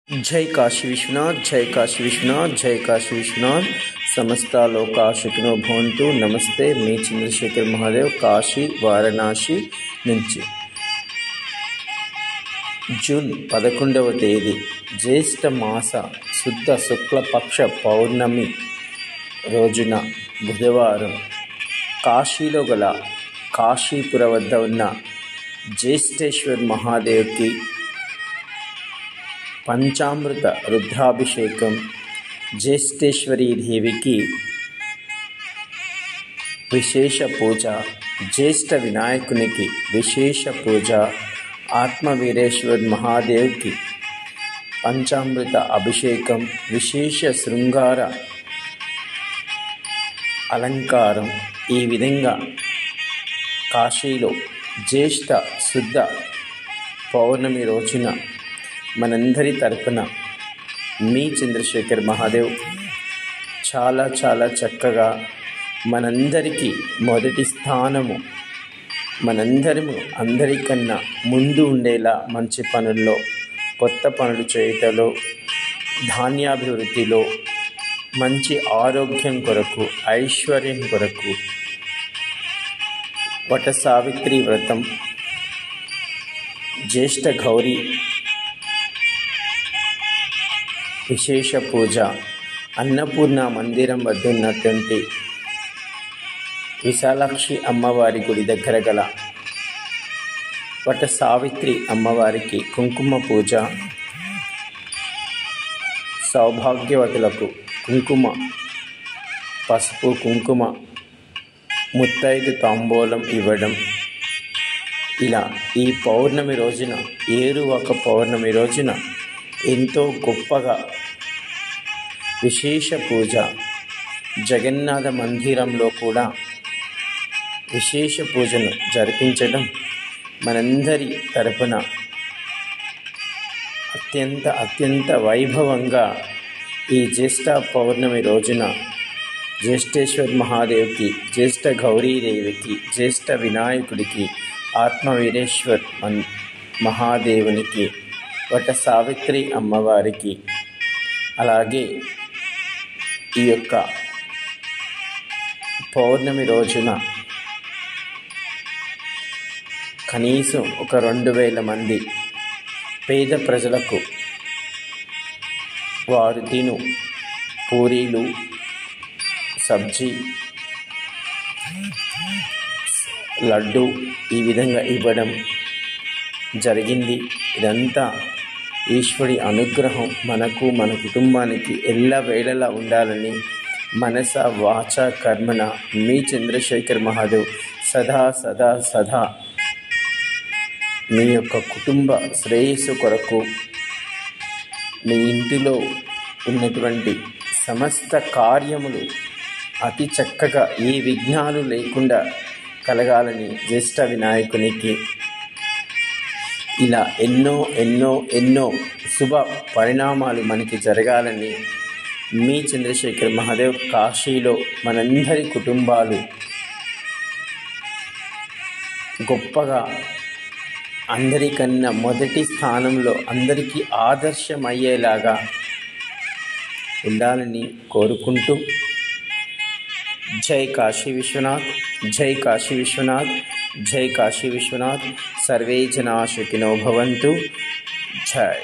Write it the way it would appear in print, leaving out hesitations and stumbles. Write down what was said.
जय काशी विश्वनाथ, जय काशी विश्वनाथ, जय काशी विश्वनाथ। समस्त लोका सुखिनो भवन्तु। नमस्ते, मी चंद्रशेखर महादेव, కాశీ వారణాసి నుంచి. జూన్ 11వ తేదీ జ్యేష్ఠ మాస శుద్ధ శుక్లపక్ష పౌర్ణమి రోజున బుధవారం కాశీలో గల కాశీపుర వద్ద ఉన్న జ్యేష్ఠేశ్వర్ మహాదేవ్కి పంచామృత రుద్రాభిషేకం, జ్యేష్ఠేశ్వరీ దేవికి విశేష పూజ, జ్యేష్ఠ వినాయకునికి విశేష పూజ, ఆత్మవీరేశ్వర్ మహాదేవ్కి పంచామృత అభిషేకం, విశేష శృంగార అలంకారం. ఈ విధంగా కాశీలో జ్యేష్ఠ శుద్ధ పౌర్ణమి రోజున మనందరి తరపున మీ చంద్రశేఖర్ మహాదేవ్ చాలా చాలా చక్కగా మనందరికీ మొదటి స్థానము, అందరికన్నా ముందు ఉండేలా మంచి పనుల్లో, కొత్త పనులు చేయటంలో, ధాన్యాభివృద్ధిలో, మంచి ఆరోగ్యం కొరకు, ఐశ్వర్యం కొరకు వట సావిత్రి వ్రతం, జ్యేష్ఠ గౌరీ విశేష పూజ, అన్నపూర్ణ మందిరం వద్ద ఉన్నటువంటి విశాలాక్షి అమ్మవారి గుడి దగ్గర గల వట సావిత్రి అమ్మవారికి కుంకుమ పూజ, సౌభాగ్యవతులకు కుంకుమ, పసుపు కుంకుమ, ముత్తైదు తాంబూలం ఇవ్వడం. ఇలా ఈ పౌర్ణమి రోజున, ఏరువాక పౌర్ణమి రోజున ఎంతో గొప్పగా విశేష పూజ, జగన్నాథ మందిరంలో కూడా విశేష పూజను జరిపించడం మనందరి తరపున అత్యంత వైభవంగా ఈ జ్యేష్ఠ పౌర్ణమి రోజున జ్యేష్ఠేశ్వర్ మహాదేవ్కి, జ్యేష్ఠ గౌరీదేవికి, జ్యేష్ఠ వినాయకుడికి, ఆత్మవీరేశ్వర్ మహాదేవునికి, వట సావిత్రి అమ్మవారికి, అలాగే ఈ యొక్క పౌర్ణమి రోజున కనీసం ఒక 2000 మంది పేద ప్రజలకు వారు తిను పూరీలు, సబ్జీ, లడ్డు ఈ విధంగా ఇవ్వడం జరిగింది. ఇదంతా ఈశ్వరి అనుగ్రహం మనకు, మన కుటుంబానికి ఎల్లవేళలా ఉండాలని మనస వాచ కర్మన మీ చంద్రశేఖర్ మహాదేవ్ సదా మీ యొక్క కుటుంబ శ్రేయస్సు కొరకు, మీ ఇంటిలో ఉన్నటువంటి సమస్త కార్యములు అతి చక్కగా ఏ విఘ్నాలు లేకుండా కలగాలని, జ్యేష్ఠ వినాయకునికి ఇలా ఎన్నో శుభ పరిణామాలు మనకి జరగాలని మీ చంద్రశేఖర్ మహాదేవ్ కాశీలో మనందరి కుటుంబాలు గొప్పగా, అందరికన్నా మొదటి స్థానంలో, అందరికీ ఆదర్శమయ్యేలాగా ఉండాలని కోరుకుంటూ, జై కాశీ విశ్వనాథ్, జై కాశీ విశ్వనాథ్, జై కాశీ విశ్వనాథ్. సర్వే జనా సుఖినో భవంతు. జై.